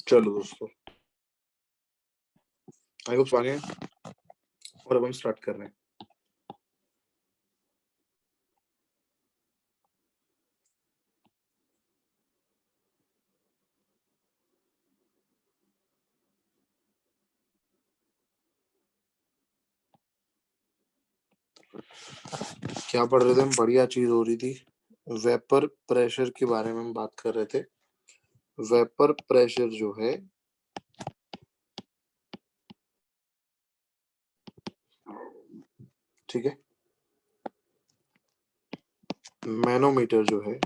चलो दोस्तों, I hope आगे और अब हम स्टार्ट कर रहे हैं। क्या पढ़ रहे थे हम? बढ़िया चीज हो रही थी, वेपर प्रेशर के बारे में हम बात कर रहे थे। वेपर प्रेशर जो है, ठीक है, मैनोमीटर जो है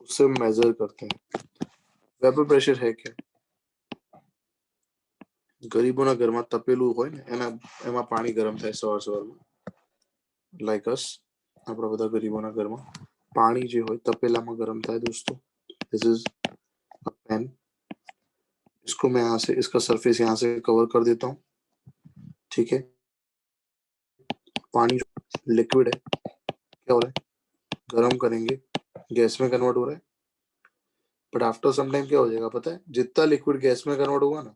उससे मेजर करते हैं। वेपर प्रेशर है क्या? ગરીબોના ઘરમાં તપેલું હોય ને એમાં પાણી ગરમ થાય સવારમાં, લાઈક અસ, આપણા બધા ગરીબોના ઘરમાં પાણી જે હોય તપેલામાં ગરમ થાય દોસ્તો. This is a pen. इसको मैं यहाँ से, इसका सरफेस यहाँ से कवर कर देता हूँ, ठीक है। पानी लिक्विड है, क्या हो रहा है, गर्म करेंगे, गैस में कन्वर्ट हो रहा है। बट आफ्टर सम टाइम क्या हो जाएगा पता है, जितना लिक्विड गैस में कन्वर्ट होगा ना,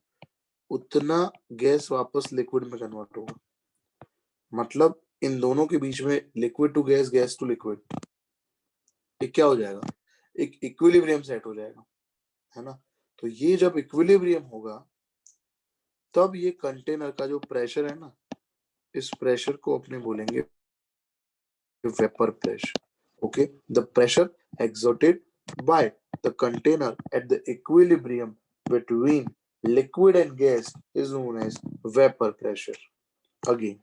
उतना गैस वापस लिक्विड में कन्वर्ट होगा। मतलब इन दोनों के बीच में liquid to gas, gas to liquid, एक क्या हो जाएगा, एक इक्विलिब्रियम सेट हो जाएगा, है ना। तो ये जब इक्विलिब्रियम होगा तब ये कंटेनर का जो प्रेशर है ना, इस प्रेशर को अपने बोलेंगे vapour pressure. Okay, the pressure exerted by the container at the equilibrium between liquid and gas is known as vapor pressure. Again,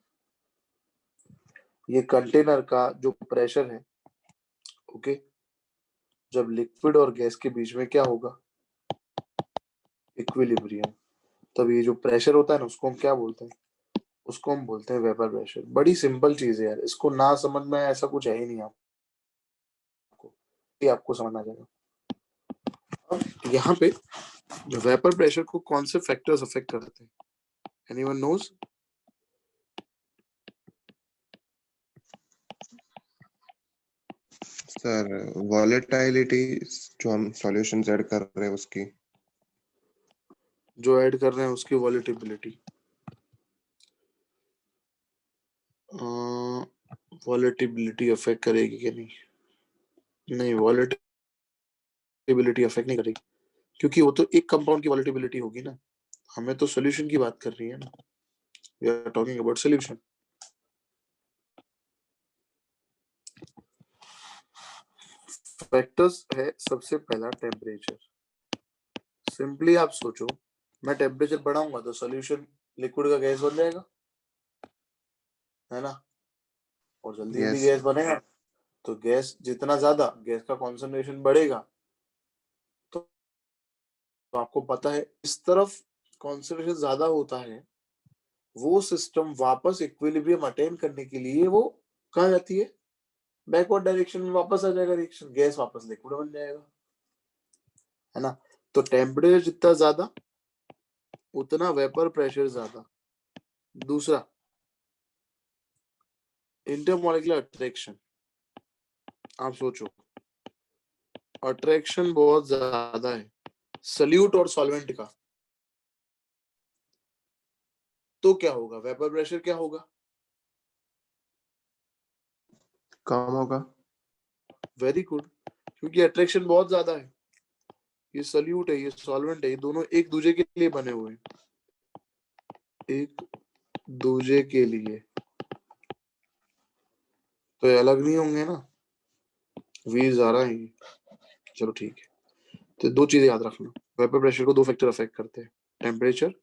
ये कंटेनर का जो प्रेशर है, ओके, जब लिक्विड और गैस के बीच में क्या होगा, इक्विलिब्रियम, तब ये जो प्रेशर होता है ना, उसको हम क्या बोलते हैं, उसको हम बोलते हैं वेपर प्रेशर. बड़ी सिंपल चीज है यार, इसको ना समझ में ऐसा कुछ है ही नहीं आपको, ये आपको समझ आ जाएगा. अब यहाँ पे वेपर प्रेशर को कौन से फैक्टर्स अफेक्ट करते हैं, एनीवन नोज? सर वॉलेटिलिटी, जो हम सॉल्यूशंस ऐड कर रहे हैं उसकी, जो ऐड कर रहे हैं उसकी वॉलेटिलिटी, वॉलेटिलिटी अफेक्ट करेगी कि नहीं? नहीं, वॉलेटिलिटी अफेक्ट नहीं करेगी, क्योंकि वो तो एक कंपाउंड की वॉलेटिलिटी होगी ना, हमें तो सॉल्यूशन की बात कर रही है ना, we are talking about solution. Factors है सबसे पहला टेम्परेचर. सिंपली आप सोचो, मैं टेम्परेचर बढ़ाऊंगा तो सॉल्यूशन लिक्विड का गैस बन जाएगा, है ना, और जल्दी जल्दी गैस बनेगा, तो गैस जितना ज्यादा, गैस का कॉन्सेंट्रेशन बढ़ेगा, तो आपको पता है इस तरफ कॉन्सेंट्रेशन ज्यादा होता है, वो सिस्टम वापस इक्विलिब्रियम अटेन करने के लिए वो कहाँ जाती है, बैकवर्ड डायरेक्शन में वापस आ जाएगा रिएक्शन, गैस वापस लिक्विड बन जाएगा, है ना. तो टेम्परेचर जितना ज्यादा उतना वेपर प्रेशर ज्यादा. दूसरा, इंटरमॉलिक्यूलर अट्रैक्शन. आप सोचो, अट्रैक्शन बहुत ज्यादा है सल्यूट और सॉल्वेंट का, तो क्या होगा, वेपर प्रेशर क्या होगा, कम होगा. वेरी गुड, क्योंकि अट्रैक्शन बहुत ज्यादा है. ये सल्यूट है, ये सॉल्वेंट है, ये दोनों एक दूसरे के लिए बने हुए हैं, एक दूसरे के लिए, तो ये अलग नहीं होंगे ना, वी आ रहा है. चलो ठीक है, तो दो चीजें याद रखना, वेपर प्रेशर को दो फैक्टर अफेक्ट करते हैं, टेम्परेचर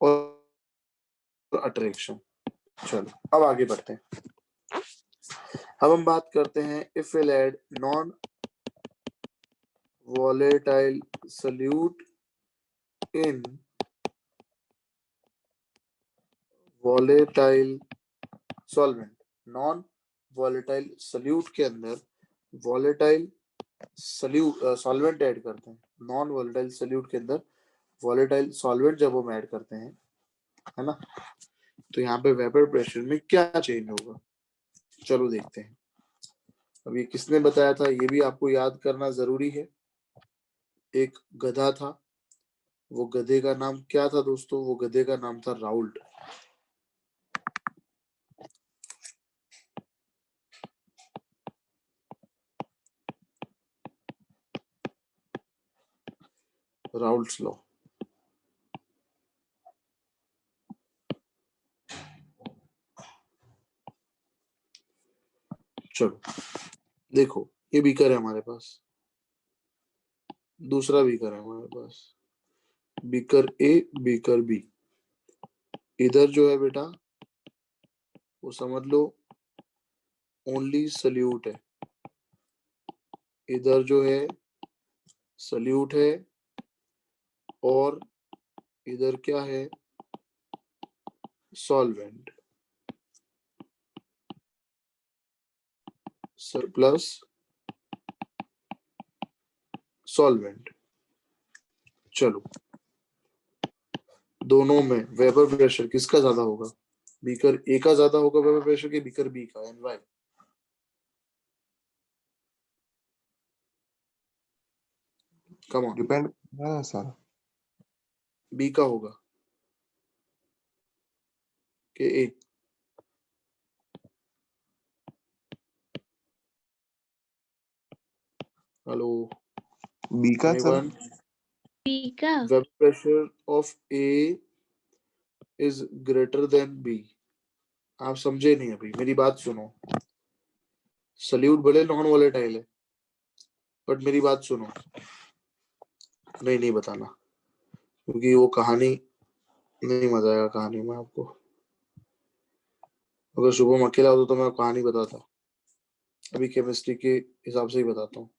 और अट्रैक्शन. चलो अब आगे बढ़ते हैं. अब हम बात करते हैं, if will add non volatile solute in volatile solvent. Non volatile solute के अंदर volatile सॉल्वेंट ऐड करते हैं, नॉन volatile solute के अंदर volatile solvent जब हम ऐड करते हैं, है ना, तो यहाँ पे वेपर प्रेशर में क्या चेंज होगा, चलो देखते हैं. अब ये किसने बताया था, ये भी आपको याद करना जरूरी है. एक गधा था, वो गधे का नाम क्या था दोस्तों? वो गधे का नाम था राउल्ट। Raoult's law. चलो देखो, ये बीकर है हमारे पास, दूसरा बीकर है हमारे पास, बीकर ए, बीकर बी। इधर जो है बेटा वो समझ लो ओनली सल्यूट है, इधर जो है सल्यूट है, और इधर क्या है? Solvent plus solvent. चलो दोनों में वेबर प्रेशर किसका ज्यादा होगा? बीकर ए का ज्यादा होगा वेबर प्रेशर के बीकर बी का, and why? Come on, depend है सर। बी का होगा कि ए? हेलो बी का सर। एनीवन? बी का। Vapour pressure of A is greater than B. आप समझे नहीं अभी, मेरी बात सुनो। सल्यूट भले नॉन वोलेटाइल है, बट मेरी बात सुनो। नहीं बताना, क्योंकि वो कहानी नहीं, मजा आएगा कहानी में आपको। अगर शुभम अकेला होता तो मैं कहानी बताता, अभी केमिस्ट्री के हिसाब से ही बताता हूँ।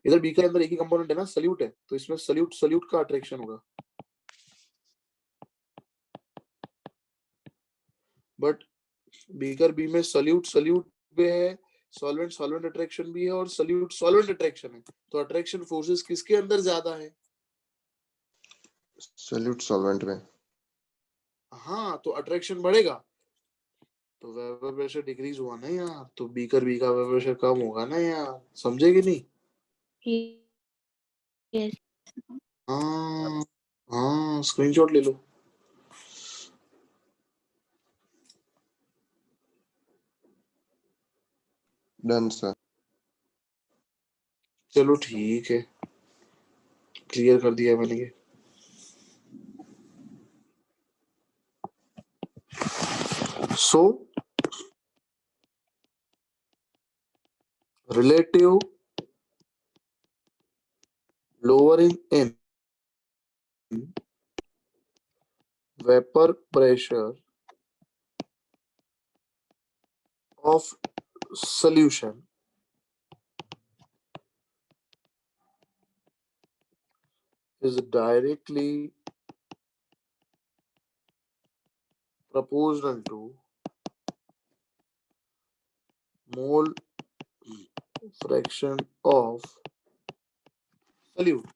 इधर बी के अंदर एक ही कंपोनेंट है ना, सल्यूट है, तो इसमें सल्यूट का अट्रैक्शन होगा। बट बीकर बी में सल्यूट भी है, सॉल्वेंट अट्रैक्शन भी है, और सॉल्वेंट अट्रैक्शन है, तो अट्रैक्शन फोर्सेस किसके अंदर ज्यादा है? सॉल्यूट सॉल्वेंट में। हाँ, तो अट्रैक्शन बढ़ेगा तो वेपर प्रेशर डिक्रीज हुआ ना यार, तो बीकर बी का वेपर प्रेशर कम होगा ना यार, समझे कि नहीं? यस। हाँ हाँ, स्क्रीनशॉट ले लो। Done sir. चलो ठीक है, क्लियर कर दिया मैंने ये। सो relative lowering in vapor pressure of solution is directly proportional to mole fraction of solute.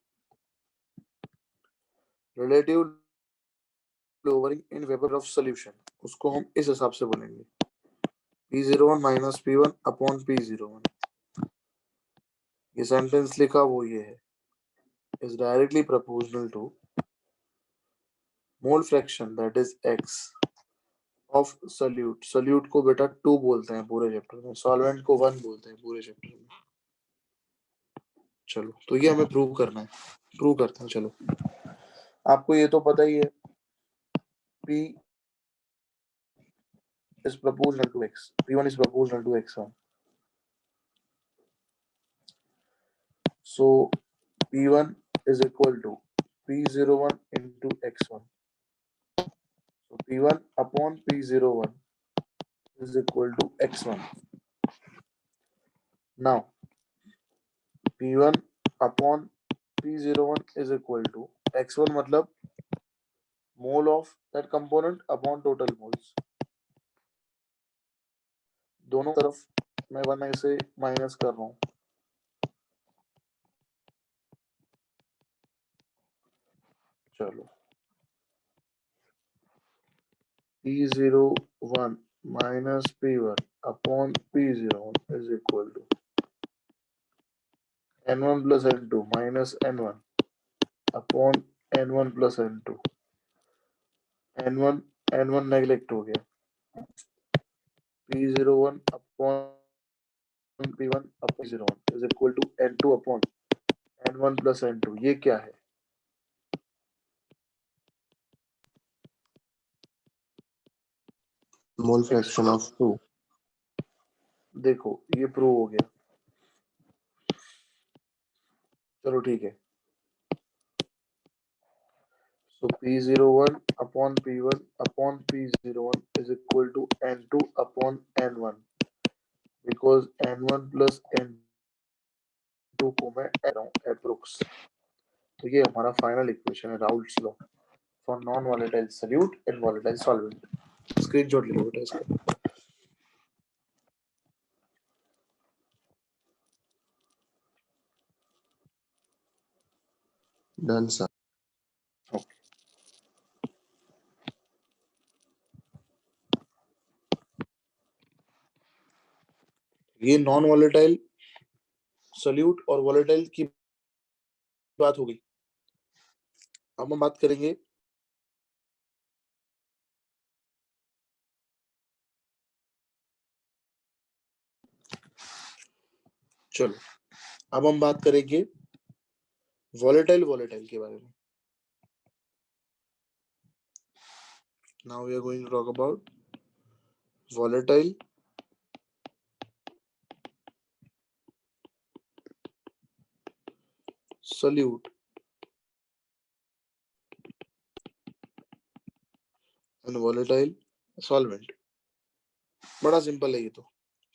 Relative lowering in vapor of solution, उसको हम इस हिसाब से बोलेंगे P01 minus P1 upon P01। ये सेंटेंस लिखा वो ये है, is directly proportional to mole fraction that is x of solute को बेटा 2 बोलते हैं पूरे चैप्टर में, सॉल्वेंट को 1 बोलते हैं पूरे चैप्टर में। चलो तो ये हमें प्रूव करना है, प्रूव करते हैं। चलो आपको ये तो पता ही है, P is proportional to x, P1 is proportional to x1, so P1 is equal to P01 into x1, so P1 upon P01 is equal to x1। now P1 upon P01 is equal to x1 मतलब mole of that component upon total moles, दोनों तरफ मैं 1 ऐसे minus कर रहा हूँ। चलो P01 minus P1 upon P01 is equal to N1 plus N2 minus N1 upon n1 plus n2, n1 neglect हो गया, p01 upon p1 upon p01 is equal to n2 upon n1 plus n2। ये क्या है? Mole fraction of 2। देखो ये prove हो गया, चलो ठीक है। So P01 upon P1 upon P01 is equal to N2 upon N1 because N1 plus N2 को मैं ऐड रहा हूँ अप्रोक्स। तो ये हमारा फाइनल इक्वेशन है, Raoult's law for non volatile solute in volatile solvent. Screenshot ले लो बेटा इसका। Done sir. ये नॉन वोलेटाइल सॉल्यूट और वोलेटाइल की बात हो गई। अब हम बात करेंगे चलो अब हम बात करेंगे वोलेटाइल के बारे में। Now we are going to talk about volatile solute and volatile solvent। बड़ा सिंपल है ये तो,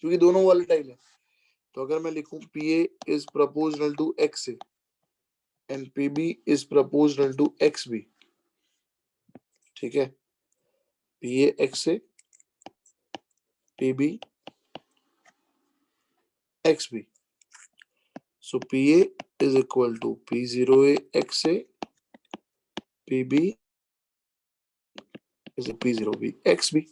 क्योंकि दोनों वोलेटाइल है। तो अगर मैं लिखूं PA is proportional to XA and PB is proportional to XB, ठीक है, PA XA PB XB, so PA is equal to P0A XA PB is P0B XB।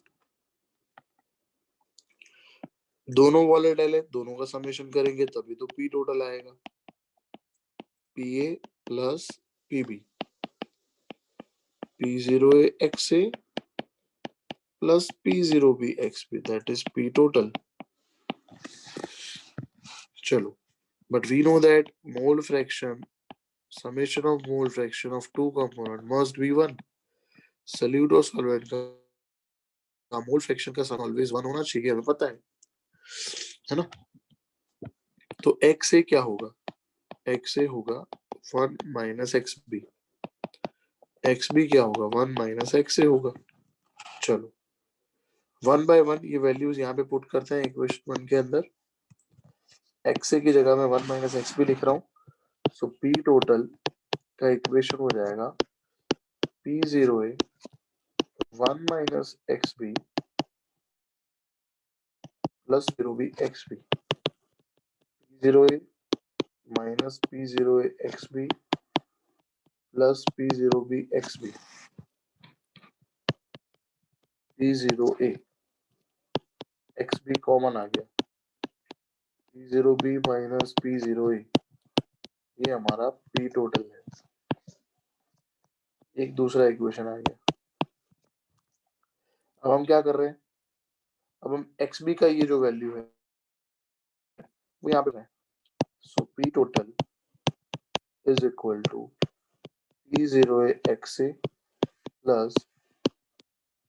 दोनों वॉलेटाइल है, दोनों का समेशन करेंगे तभी तो P टोटल आएगा, PA plus PB P0A XA plus P0B XB, that is P total। चलो, but we know that mole fraction, summation of mole fraction of two component must be 1। solute और solvent का mole fraction का सम always 1 होना चाहिए, हमें पता है ना। तो x से क्या होगा, x से होगा 1 माइनस xb, xb क्या होगा 1 माइनस x से होगा। चलो 1 बाय 1 ये वैल्यूज यहाँ पे पुट करते हैं इक्वेशन 1 के अंदर। x की जगह मैं 1 माइनस xb लिख रहा हूँ। सो p टोटल का इक्वेशन हो जाएगा P0A 1 minus xb plus P0B xb, P0A minus P0A xb plus P0B xb, P0A xb common आ गया, P0B माइनस P0A, ये हमारा P टोटल है। एक दूसरा इक्वेशन आ गया। अब हम क्या कर रहे हैं, अब हम xb का ये जो वैल्यू है वो यहाँ पे है। So P total is equal to P0A XA plus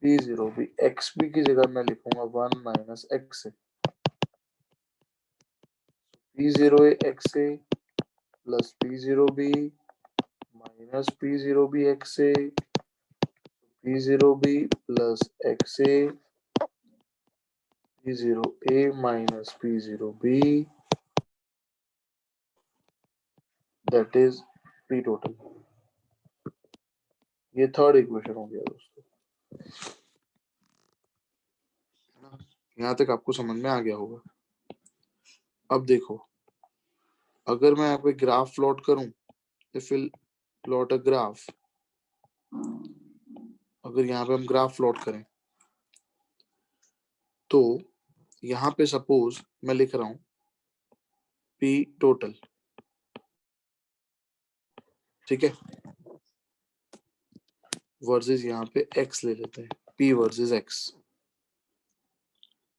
P0B XB की जगह मैं लिखूंगा 1 minus XA, P0A XA plus P0B minus P0B XA, P0B plus XA, P0A minus P0B, that is P total. ये थर्ड इक्वेशन हो गया दोस्तों, यहाँ तक आपको समझ में आ गया होगा। अब देखो, अगर मैं यहाँ पे ग्राफ प्लॉट करूं, if will plot a graph, अगर यहाँ पे हम ग्राफ प्लॉट करें तो यहाँ पे सपोज मैं लिख रहा हूं P टोटल, ठीक है। वर्सेस यहाँ पे x ले लेते हैं, p वर्सेस x।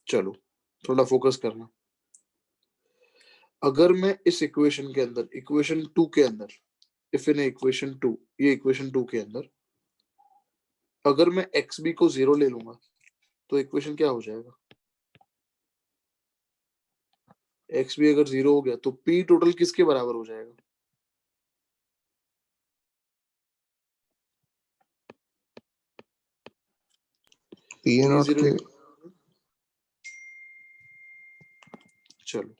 चलो थोड़ा फोकस करना। अगर मैं इस इक्वेशन के अंदर, इक्वेशन 2 के अंदर, इफ इन इक्वेशन 2, ये इक्वेशन 2 के अंदर अगर मैं एक्स बी को 0 ले लूंगा तो इक्वेशन क्या हो जाएगा? एक्स बी अगर 0 हो गया तो पी टोटल किसके बराबर हो जाएगा? P A P not 0। के। चलो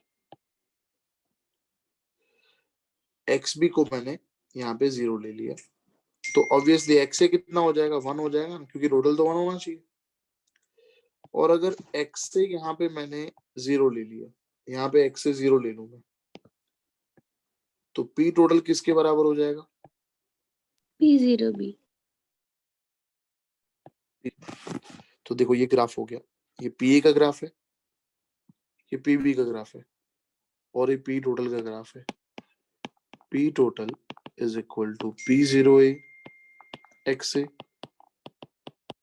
एक्स बी को मैंने यहाँ पे 0 ले लिया तो ऑब्वियसली एक्स से कितना हो जाएगा? 1 हो जाएगा ना, क्योंकि टोटल तो 1 होना चाहिए। और अगर एक्स से यहाँ पे मैंने 0 ले लिया, यहाँ पे एक्स से 0 ले लूंगा तो पी टोटल किसके बराबर हो जाएगा? P0B। तो देखो ये ग्राफ हो गया, ये पी ए का ग्राफ है, ये पी बी का ग्राफ है, और ये पी टोटल का ग्राफ है। P total is equal to P0A x A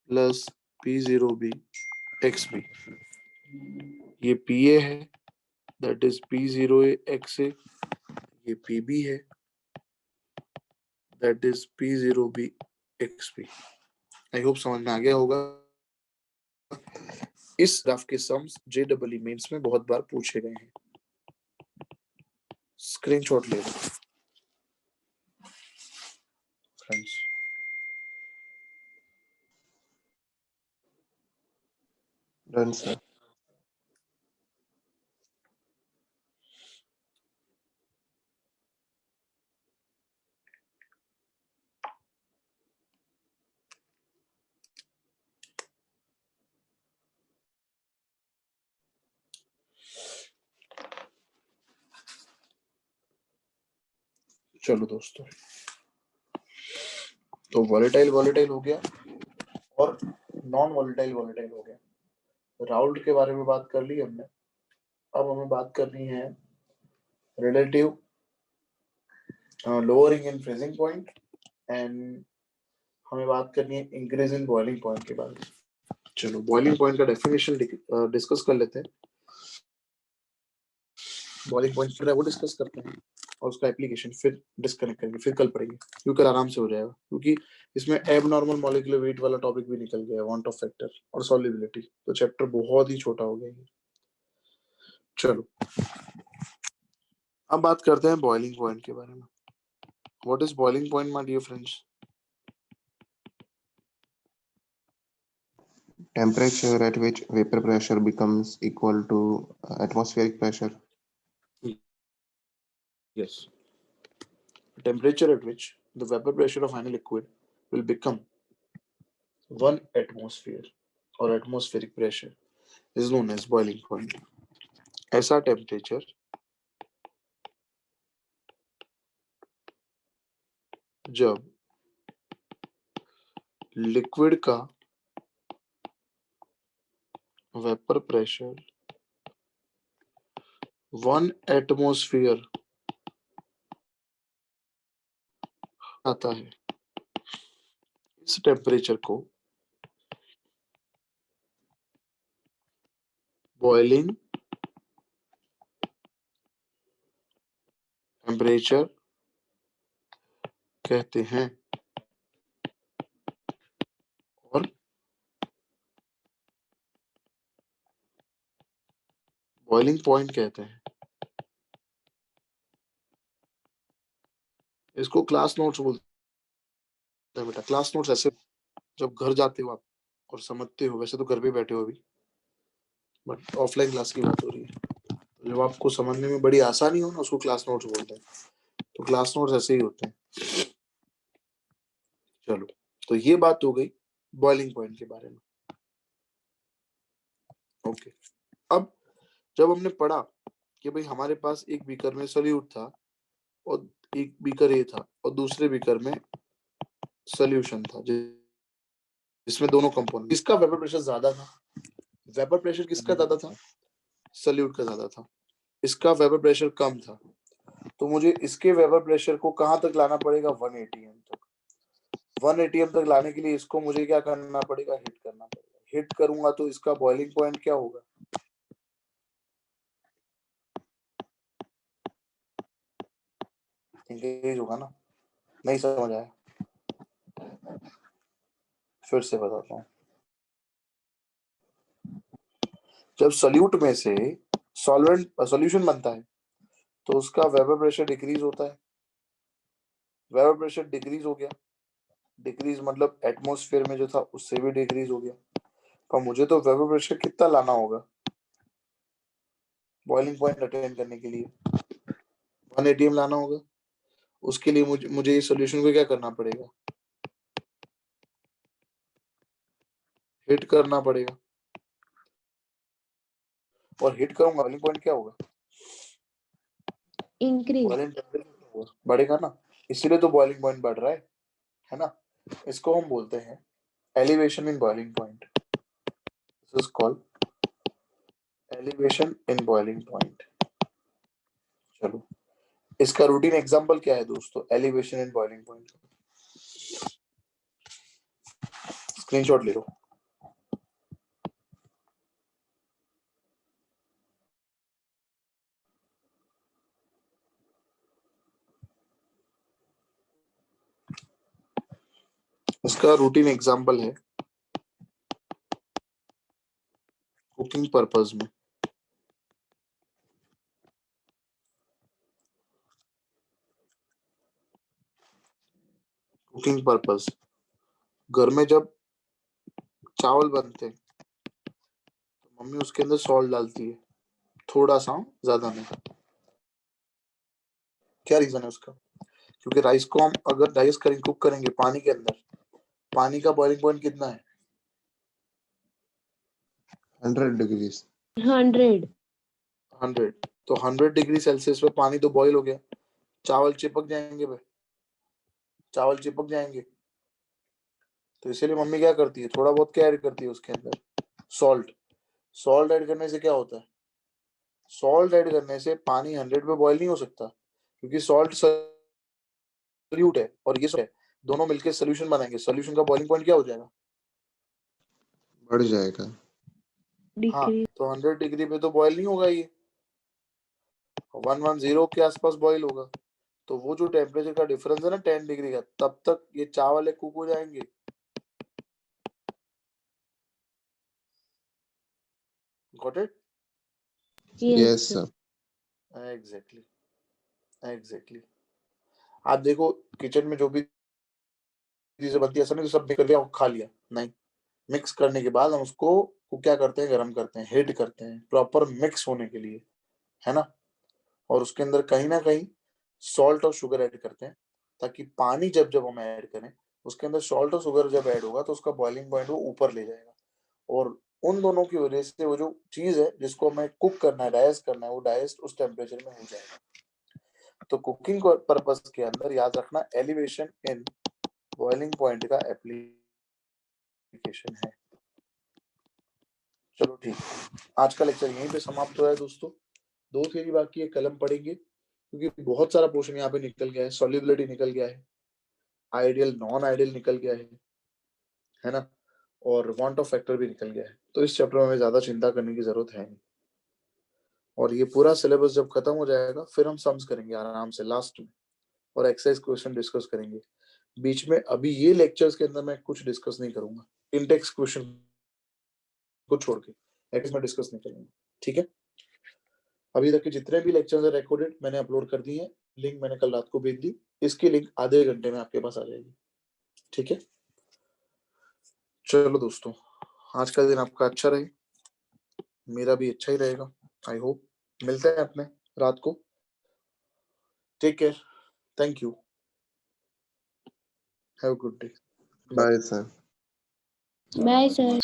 plus P0B x B. ये पी ए है, that is P0A x A, ये पी बी है, that is P0B x B. I hope समझ में आ गया होगा। इस ग्राफ के सम्स JEE मेंस में बहुत बार पूछे गए हैं। स्क्रीनशॉट ले लो फ्रेंड्स। Done sir. चलो दोस्तों, तो वॉलेटाइल वॉलेटाइल हो गया और नॉन वॉलेटाइल वॉलेटाइल हो गया। राउल्ट के बारे में बात कर ली हमने। अब हमें बात करनी है relative lowering in freezing point, and हमें बात करनी है इंक्रीज इन बॉइलिंग पॉइंट के बारे में। चलो बॉइलिंग पॉइंट का डेफिनेशन डिस्कस कर लेते हैं। बॉइलिंग पॉइंट वो डिस्कस करते हैं और उसका एप्लीकेशन फिर डिस्कनेक्ट करेंगे, फिर कल पढ़ेंगे क्योंकि कल आराम से हो जाएगा, क्योंकि इसमें एबनॉर्मल मॉलिक्यूलर वेट वाला टॉपिक भी निकल गया, वांट ऑफ फैक्टर और सॉल्युबिलिटी, तो चैप्टर बहुत ही छोटा हो गया ये। चलो अब बात करते हैं बॉइलिंग पॉइंट के बारे में। What is boiling point my dear friends? Temperature at which vapor pressure becomes equal to atmospheric pressure. Yes, temperature at which the vapor pressure of any liquid will become 1 atmosphere or atmospheric pressure is known as boiling point. ऐसा temperature जब liquid का vapour pressure 1 atmosphere आता है, इस temperature को boiling temperature कहते हैं और बॉइलिंग पॉइंट कहते हैं। इसको क्लास नोट्स बोलते हैं बेटा। क्लास नोट्स ऐसे जब घर जाते हो आप और समझते हो, वैसे तो घर पे बैठे हो अभी, बट ऑफलाइन क्लास की बात हो रही है, तो जब आपको समझने में बड़ी आसानी हो ना, उसको क्लास नोट्स बोलते हैं। तो क्लास नोट्स ऐसे ही होते हैं। चलो, तो ये बात हो गई बॉइलिंग पॉइंट के बारे में। ओके, अब जब हमने पढ़ा कि भाई हमारे पास एक बीकर में सोल्यूट था और एक बीकर ए था और दूसरे बीकर में सोल्यूशन था जिसमें दोनों कंपोनेंट, इसका वेपर प्रेशर ज्यादा था। वेपर प्रेशर किसका ज्यादा था? सोल्यूट का ज्यादा था। इसका वेपर प्रेशर कम था, तो मुझे इसके वेपर प्रेशर को कहां तक लाना पड़ेगा? 1 atm तक। 1 atm तक लाने के लिए इसको मुझे क्या करना पड़ेगा, हिट करना पड़ेगा। हिट करूंगा तो इसका बॉइलिंग पॉइंट क्या होगा, इंगेज होगा ना। नहीं समझ आया, फिर से बताता हूँ। जब सॉल्यूट में से सॉल्वेंट सॉल्यूशन बनता है तो उसका वेपर प्रेशर डिक्रीज होता है। वेपर प्रेशर डिक्रीज हो गया, डिक्रीज मतलब एटमॉस्फेयर में जो था उससे भी डिक्रीज हो गया। पर मुझे तो वेपर प्रेशर कितना लाना होगा बॉइलिंग पॉइंट अटेन करने के लिए, 1 atm लाना होगा। उसके लिए मुझे इस सॉल्यूशन को क्या करना पड़ेगा, हिट करना पड़ेगा। और हिट करूंगा बॉइलिंग पॉइंट क्या होगा, Increase. बॉइलिंग टेम्परेचर बढ़ेगा ना, इसीलिए तो बॉइलिंग पॉइंट बढ़ रहा है ना। इसको हम बोलते हैं elevation in boiling point. This is called elevation in boiling point. चलो, इसका रूटीन एग्जांपल क्या है दोस्तों, elevation in boiling point. Screenshot ले लो। इसका रूटीन एग्जांपल है कुकिंग पर्पस में। कुकिंग पर्पस, घर में जब चावल बनते हैं तो मम्मी उसके अंदर सॉल्ट डालती है, थोड़ा सा, ज्यादा नहीं। क्या रीजन है उसका, क्योंकि राइस को हम अगर डाइजेस्ट करेंगे, कुक करेंगे पानी के अंदर, पानी का बॉइलिंग पॉइंट कितना है, 100 degrees. 100. 100। तो 100 डिग्री सेल्सियस पे पानी तो बॉईल हो गया, चावल चिपक जाएंगे भाई, चावल चिपक जाएंगे। तो इसीलिए मम्मी क्या करती है, थोड़ा बहुत क्या ऐड करती है उसके अंदर, सॉल्ट। सॉल्ट ऐड करने से क्या होता है, सॉल्ट ऐड करने से पानी 100 पे बॉईल नहीं हो सकता, क्योंकि सॉल्ट सॉल्यूट है और ये है, दोनों मिलकर सोल्यूशन बनाएंगे। सोल्यूशन का बॉइलिंग पॉइंट क्या हो जाएगा, बढ़ जाएगा। हाँ, Decrease. तो 100 डिग्री पे तो बॉईल नहीं होगा, ये 110 के आसपास बॉईल होगा। तो वो जो टेम्परेचर का डिफरेंस है ना 10 डिग्री का, तब तक ये चावल कुक हो जाएंगे। Got it? Yes, Yes, sir. sir. Exactly, exactly. आप देखो किचन में जो भी चीजें बनती है, ऐसा नहीं सब कर लिया और खा लिया, नहीं। मिक्स करने के बाद हम उसको क्या करते हैं, गर्म करते हैं, हीट करते हैं प्रॉपर मिक्स होने के लिए, है ना। और उसके अंदर कहीं ना कहीं सॉल्ट और शुगर ऐड करते हैं, ताकि पानी जब जब हम ऐड करें उसके अंदर सॉल्ट और शुगर जब ऐड होगा तो उसका बॉइलिंग पॉइंट वो ऊपर ले जाएगा। और उन दोनों की वजह से वो जो चीज है जिसको हमें कुक करना है, डाइजेस्ट करना है, वो डाइजेस्ट उस टेम्परेचर में हो जाएगा। तो कुकिंग पर्पस के अंदर याद रखना एलिवेशन इन बॉइलिंग पॉइंट का एप्लीकेशन है। चलो ठीक है, आज का लेक्चर यहीं पे समाप्त हुआ है दोस्तों। 2 थ्योरी बाकी है, कलम पढ़ेंगे क्योंकि बहुत सारा पोर्शन यहाँ पे निकल गया है। सॉल्युबिलिटी निकल गया है, आइडियल नॉन आइडियल निकल गया है ना, और वांट ऑफ फैक्टर भी निकल गया है। तो इस चैप्टर में हमें ज्यादा चिंता करने की जरूरत है नहीं। और ये पूरा सिलेबस जब खत्म हो जाएगा फिर हम सम्स करेंगे आराम से लास्ट में, और एक्सरसाइज क्वेश्चन डिस्कस करेंगे बीच में। अभी ये लेक्चर्स के अंदर मैं कुछ डिस्कस नहीं करूंगा, इंटेक्स क्वेश्चन को छोड़ के एक्स में डिस्कस नहीं करूंगा, ठीक है। अभी तक के जितने भी लेक्चर्स है रिकॉर्डेड मैंने अपलोड कर दिए हैं, लिंक मैंने कल रात को भेज दी, इसकी लिंक आधे घंटे में आपके पास आ जाएगी, ठीक है। चलो दोस्तों, आज का दिन आपका अच्छा रहे, मेरा भी अच्छा ही रहेगा, आई होप। मिलते हैं अपने रात को, take care, thank you, have a good day, bye. Bye, sir. Bye, sir.